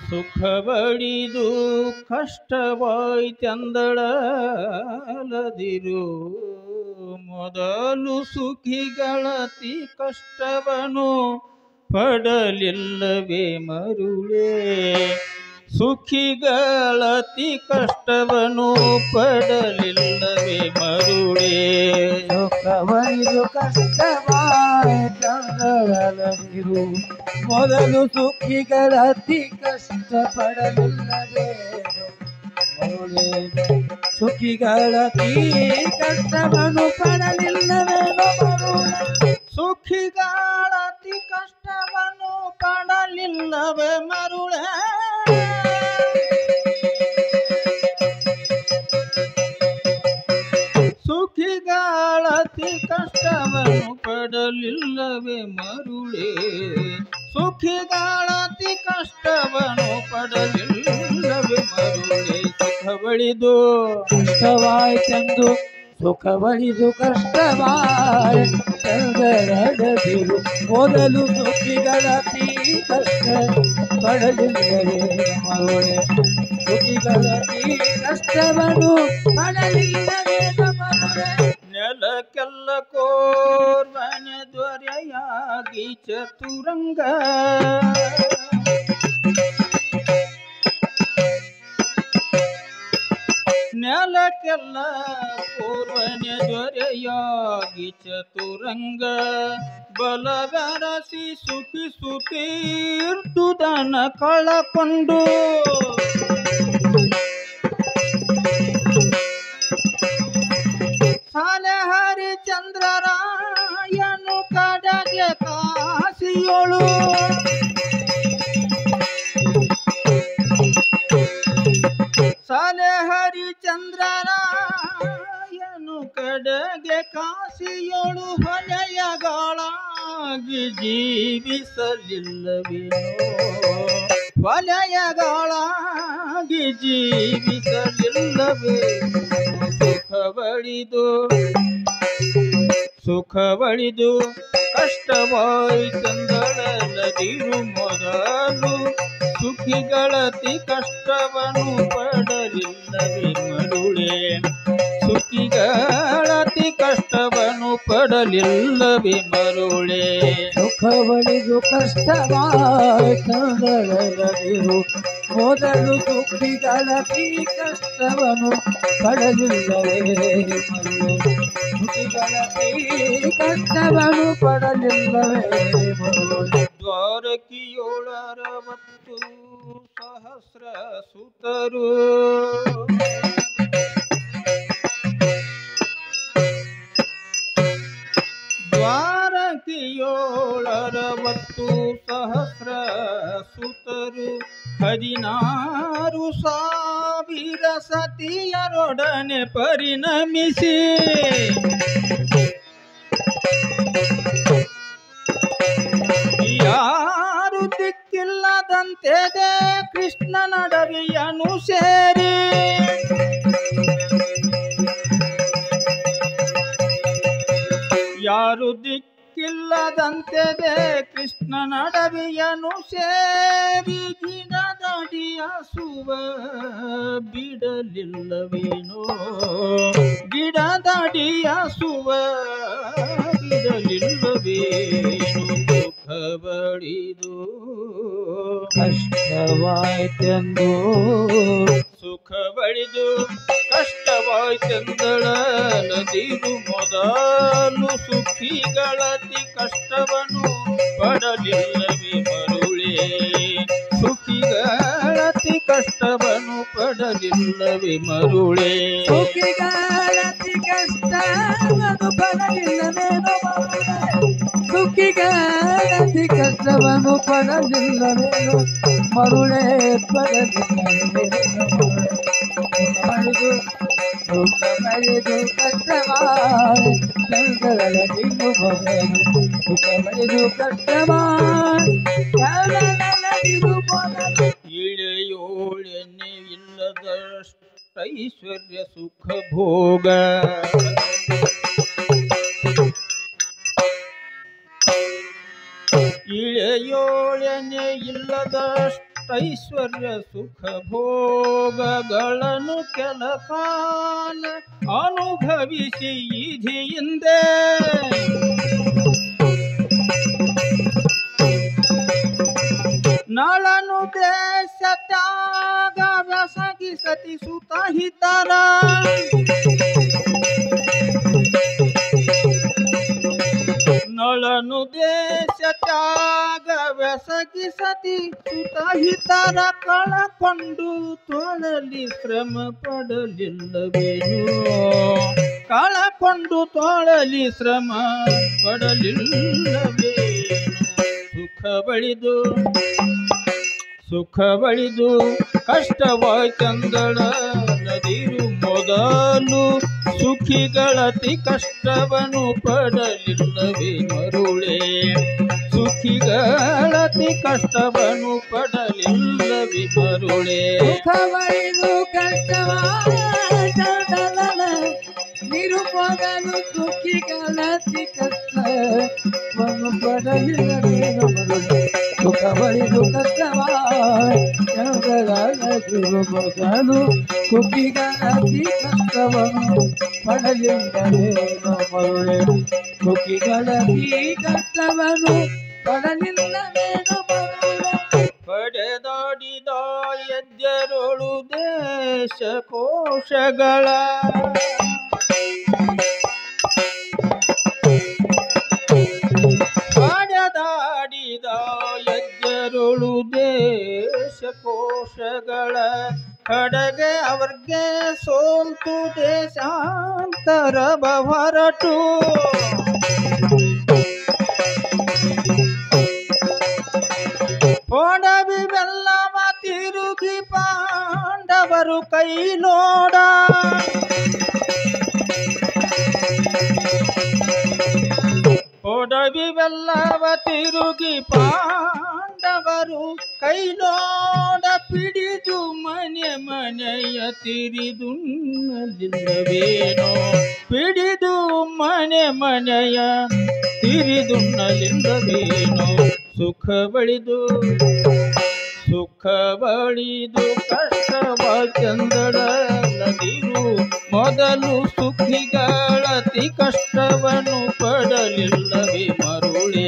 ಸುಖ ಬಡಿದು ಕಷ್ಟವಾಯ್ತೆಂದಳಲದಿರು ಮೊದಲು ಸುಖಿಗಳತಿ ಕಷ್ಟವನು ಪಡಲಿಲ್ಲವೇ ಮರುಳೇ ಸುಖಿಗಳತಿ ಕಷ್ಟವನು ಪಡಲಿಲ್ಲವೇ ಮರುಳೇ ಸುಖವೈದು ಕಷ್ಟವಾಯಿತು ಮೊದಲು ಸುಖಿಗಳತಿ ಕಷ್ಟ ಪಡಲಿಲ್ಲವೇ ಮರುಳೇ ಸುಖಿಗಳತಿ ಕಷ್ಟವನು ಪಡಲಿಲ್ಲವೇ ಮರುಳೇ ಸುಖಿಗಳತಿ ಕಷ್ಟವನ್ನು ಪಡಲಿಲ್ಲವೇ ಮರುಳೇ ಸುಖಿಗಳತಿ ಕಷ್ಟವನ್ನು ಪಡಲಿಲ್ಲವೇ ಮರುಳೇ ಸುಖಿಗಳತಿ ಕಷ್ಟವನ್ನು ಪಡಲಿಲ್ಲವೇ ಮರುಳೇ ಸುಖ ಬಳಿದು ಕಷ್ಟವಾಯಿತೆಂದು ಸುಖ ಬಳಿದು ಕಷ್ಟವಾಯಿತೆಂದರಡದಿರು ಮೊದಲು ಸುಖಿಗಳತಿ ಕಷ್ಟ ಪಡಲಿಲ್ಲವೇ ಮರುಳೇ ಸುಖಿಗಳತಿ ಕಷ್ಟವನ್ನು ಪಡಲಿಲ್ಲವೇ ಮರುಳೇ ನೆಲಕ್ಕೆಲ್ಲ ಕೋರ್ವನೆ ದೊರೆಯಾಗಿ ಚತುರಂಗ ನೆಲಕ್ಕೆಲ್ಲ ಕೋರ್ವನೆ ದೊರೆಯಾಗಿ ಚತುರಂಗ ಬಲಗರಸಿ ಸುಖಿಸುತ್ತೀರ್ದುದನ ಕಳಕೊಂಡು ಸಾಲೆ ಹರಿಚಂದ್ರರಾಯನು ಕಡೆಗೆ ಕಾಸಿಯೋಳು ಸಾಲೆ ಹರಿಚಂದ್ರರಾಯನು ಕಡೆಗೆ ಕಾಸಿಯೋಳು ಹೊಲೆಯಗಳಾಗಿ ಜೀವಿಸಲಿಲ್ಲವೇನೋ ಹೊಲೆಯಗಳಾಗಿ ಜೀವಿಸಲಿಲ್ಲವೇ ಸುಖ ಬಳಿದು ಕಷ್ಟವಾಯಿತೆಂದಳಲದಿರು ಮೊದಲು ಸುಖಿಗಳತಿ ಕಷ್ಟವನ್ನು ಪಡಲಿಲ್ಲವೇ ಮರುಳೇ ಸುಖಿಗಳತಿ ಕಷ್ಟವನ್ನು ಪಡಲಿಲ್ಲವೇ ಮರುಳೇ ಸುಖ ಬಳಿದು ಕಷ್ಟವಾಯಿತೆಂದಳಲದಿರು ಮೊದಲು ಸುಖಿಗಳತಿ ಕಷ್ಟವನ್ನು ಪಡಲಿಲ್ಲವೇ ಮರುಳೇ ಸುಖಿಗಳತಿ ಕಷ್ಟವನ್ನು ಪಡಲಿಲ್ಲವೇ ಮರುಳೇ ದ್ವಾರಕಿಯೊಳರವತ್ತು ಸಹಸ್ರ ಸುತರು ದ್ವಾರಕಿಯೊಳರವತ್ತು ಸಹಸ್ರ ಸುತರು 16,000 ಸತಿಯರೊಡನೆ ಪರಿಣಮಿಸಿ ಯಾರು ದಿಕ್ಕಿಲ್ಲದಂತೆದೆ ಕೃಷ್ಣನ ಅಡವಿಯನ್ನು ಸೇರಿ ಯಾರು ದಿಕ್ಕಿಲ್ಲದಂತೆದೆ ಕೃಷ್ಣನ ಅಡವಿಯನ್ನು ಸೇರಿ ಗಿಡದಡಿಯ ಸುವ ಬಿಡಲಿಲ್ಲವೇನೋ ಗಿಡದಡಿಯ ಸುವ ಬಿಡಲಿಲ್ಲವೇನೋ ಸುಖ ಬಳಿದು ಕಷ್ಟವಾಯಿತೆಂದು ಸುಖ ಬಳಿದು ಕಷ್ಟ ಕಷ್ಟವಾಯ್ತೆಂದಳ ನದಿರು ಮೊದಲು ಸುಖಿಗಳತಿ ಕಷ್ಟವನ್ನು ಪಡಲಿಲ್ಲವೇ ಮರುಳೇ ಸುಖಿಗಳತಿ ಕಷ್ಟವನ್ನು ಪಡಲಿಲ್ಲವೇ ಮರುಳೇ ಸುಖಿಗಳತಿ ಕಷ್ಟವನ್ನು ಪಡಲಿಲ್ಲವೇನೋ ಸುಖಿಗಳತಿ ಕಷ್ಟವನ್ನು ಪಡಲಿಲ್ಲವೇನೋ ಮರುಳೇ ಪಡಲಿಲ್ಲವೇನೋ ಮರುಳು ಸುಖ ಬಳಿದು ಕಷ್ಟವಾದ ಸಂಕಗಳ ನೀನು ಮೊದಲು ಸುಖ ಬಳಿದು ಕಷ್ಟವಾದ ಮೊದಲು ಇಳೆಯೋಳೆನೆ ಇಲ್ಲದಷ್ಟೈಶ್ವರ್ಯ ಸುಖ ಭೋಗ ಇಳೆಯೋಳೆನೆ ಇಲ್ಲದಷ್ಟೈಶ್ವರ್ಯ ಸುಖ ಭೋಗಗಳನ್ನು ಕೆಲ ಕಾಲ ಅನುಭವಿಸಿ ಈಧಿಯಿಂದೆ ನಳನು ದೇಶ ತ್ಯಾಗ ವ್ಯಸಗಿ ಸತಿ ಸುತಹಿತರ ನಳನು ದೇಶ ತ್ಯಾಗ ವ್ಯಸಗಿ ಸತಿ ಸುತಹಿತರ ಕಳಕೊಂಡು ತೊಳಲಿ ಶ್ರಮ ಪಡಲಿಲ್ಲವೇನು ಕಳಕೊಂಡು ತೊಳಲಿ ಶ್ರಮ ಪಡಲಿಲ್ಲವೇನು ಸುಖ ಬಳಿದು ಕಷ್ಟವಾಯ್ತಂದಳ ನದಿರು ಮೊದಲು ಸುಖಿಗಳತಿ ಕಷ್ಟವನ್ನು ಪಡಲಿಲ್ಲವೇ ಮರುಳೇ ಸುಖಿಗಳತಿ ಕಷ್ಟವನ್ನು ಪಡಲಿಲ್ಲವೇ ಮರುಳೇ ಸುಖ ಬಳಿದು ಕಷ್ಟವಾದ ನಿರುಪೋಗಲು ಸುಖಿಗಳತಿ ಕಷ್ಟವನ್ನು ಪಡಲಿಲ್ಲವೇನೋ ಮರುಳೇ ಸುಖ ಬಳಿದು ಕಷ್ಟವಾಗಲು ಸುಖಿಗಳತಿ ಕಷ್ಟವನ್ನು ಪಡಲಿಲ್ಲವೇನೋ ಮರುಳೇ ಸುಖಿಗಳತಿ ಕಷ್ಟವನ್ನು ಪಡಲಿಲ್ಲವೇನೋ ಮರುಳೇ ಪಡೆದಾಡಿದ ಎದ್ದೆರಳು ದೇಶ ಕೋಶಗಳ ಪಡೆದಾಡಿದ ಎದ್ದೆರಳು ದೇಶ ಕೋಶಗಳ ಕಡೆಗೆ ಅವ್ರಿಗೆ ಸೋಲ್ತು ದೇಶಾಂತರ ಹೊರಟು ಒಡವಿ ಬೆಲ್ಲವ ತಿರುಗಿ ಪಾಂಡವರು ಕೈಲೋಡ ಒಡವಿ ಬೆಲ್ಲವ ತಿರುಗಿ ಪಾಂಡವರು ಕೈಲೋಡ ಪಿಡಿದು ಮನೆಯ ತಿರಿದುಣ್ಣಲಿಲ್ಲವೇನೋ ಪಿಡಿದು ಮನೆಯ ತಿರಿದುಣ್ಣಲಿಲ್ಲವೇನೋ ಸುಖ ಬಳಿದು ಕಷ್ಟವಾಚಂದಳ ನದಿರು ಮೊದಲು ಸುಖಿಗಳತಿ ಕಷ್ಟವನ್ನು ಪಡಲಿಲ್ಲವೇ ಮರುಳೇ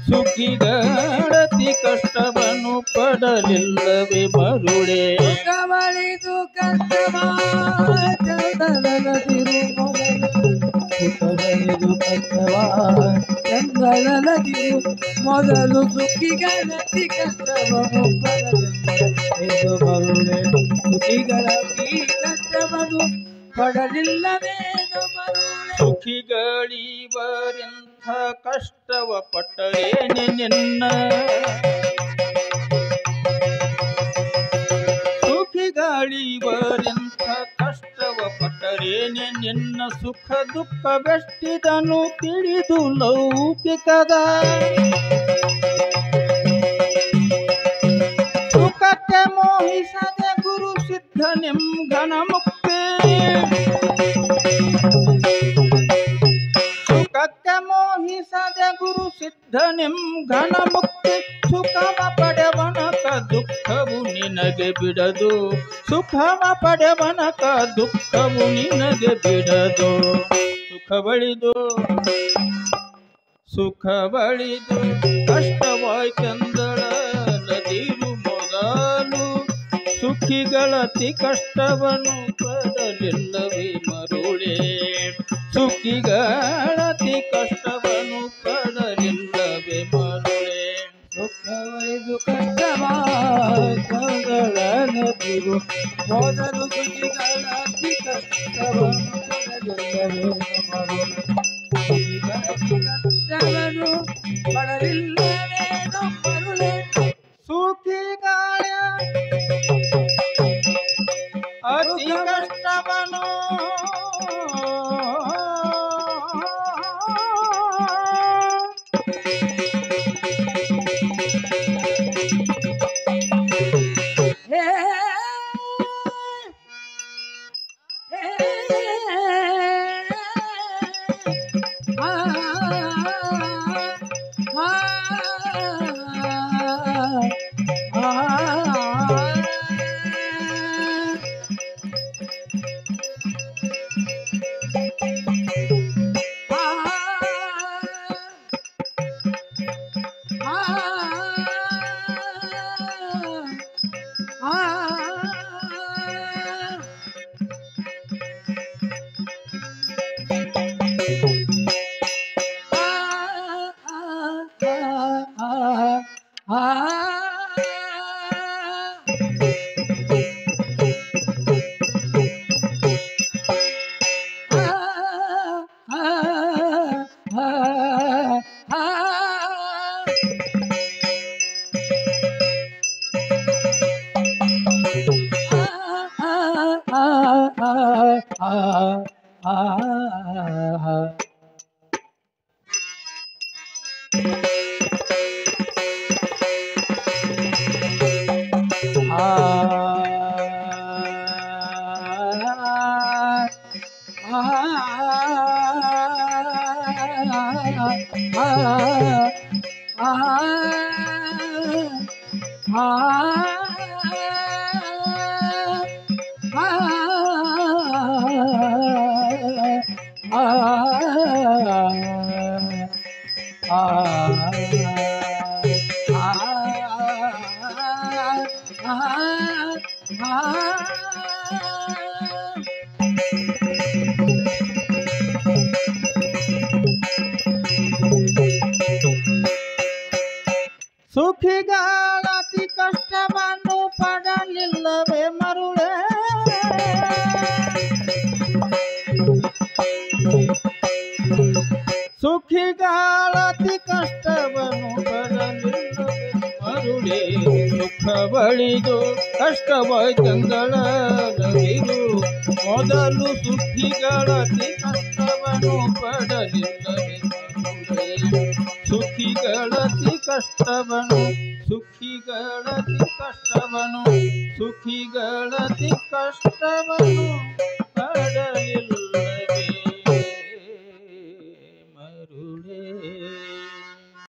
ಸುಖಿಗಳತಿ ಕಷ್ಟವನ್ನು ಪಡಲಿಲ್ಲವೇ ಮರುಳೇ ಸುಖ ಬಳಿದು ಕಷ್ಟವಾಚಂದಳ ನದಿರು ಚಂದಳ ನದಿರು ಮೊದಲು ಸುಖಿಗಳತಿ ಕಷ್ಟವನ್ನು ಪಡಲಿಲ್ಲವೇನೋ ಮರುಳೇ ಸುಖಿಗಳತಿ ಕಷ್ಟವನ್ನು ಪಡಲಿಲ್ಲವೇನೋ ಮರುಳೇ ಸುಖಿಗಳಿವರೆಂಥ ಕಷ್ಟವ ಪಟ್ಟರೇನೆ ನಿನ್ನ ಸುಖಿಗಳಿವರೆಂಥ ಕಷ್ಟವ ಪಟ್ಟರೇನೆ ನಿನ್ನ ಸುಖ ದುಃಖ ಬೆಷ್ಟಿದನು ತಿಳಿದು ಲೌಕಿಕದ ಸುಖಕ್ಕೆ ಮೋಹಿಸದೆ ಗುರು ಸಿದ್ಧ ಘನ ಮುಕ್ತಿ ಸುಖಕ್ಕೆ ಮೋಹಿಸದೆ ಗುರು ಸಿದ್ಧ ಘನ ಮುಕ್ತಿ ಸುಖವ ಪಡೆವನಕ ದುಃಖವು ನಿನಗೆ ಬಿಡದು ಸುಖವ ಪಡೆವನಕ ದುಃಖವು ನಿನಗೆ ಬಿಡದು ಸುಖ ಬಳಿದು ಕಷ್ಟವಾಯ್ತೆಂದಳ ನದಿರು ಮೊದಲು ಸುಖ ಸುಖಿಗಳತಿ ಕಷ್ಟವನ್ನು ಪಡಲಿಲ್ಲವೇ ಮರುಳೇ ಸುಖಿಗಳತಿ ಕಷ್ಟವನ್ನು ಪಡಲಿಲ್ಲವೇ ಮರುಳೇ ಸುಖವೈದು ಕಷ್ಟಗಳನ್ನು ತಿರು ಮೊದಲು ಸುಖಿಗಳ ಅತಿ ಕಷ್ಟವನ್ನು ಪಡಲಿಲ್ಲವೇ ಮರುಳೇ ಕಷ್ಟವನ್ನು ಪಡಲಿಲ್ಲವೇನೋ ಮರುಳೇ ಸುಖಿಗಳ ಅತಿ ಕಷ್ಟವನ್ನು ಸುಖಿಗಳತಿ ಕಷ್ಟವನ್ನು ಪಡಲಿಲ್ಲವೇ ಮರುಳೇ ಸುಖಿಗಳತಿ ಕಷ್ಟವನ್ನು ಪಡಲಿಲ್ಲವೇ ಮರುಳೇ ಸುಖ ಬಳಿದು ಕಷ್ಟವಾಯ್ತಂಗಳಗಿರು ಮೊದಲು ಸುಖಿಗಳತಿ ಕಷ್ಟವನ್ನು ಪಡಲಿಲ್ಲವೇ ಸುಖಿಗಳತಿ ಕಷ್ಟವನ್ನು ಸುಖಿಗಳತಿ ಕಷ್ಟವನ್ನು ಸುಖಿಗಳತಿ ಕಷ್ಟವನ್ನು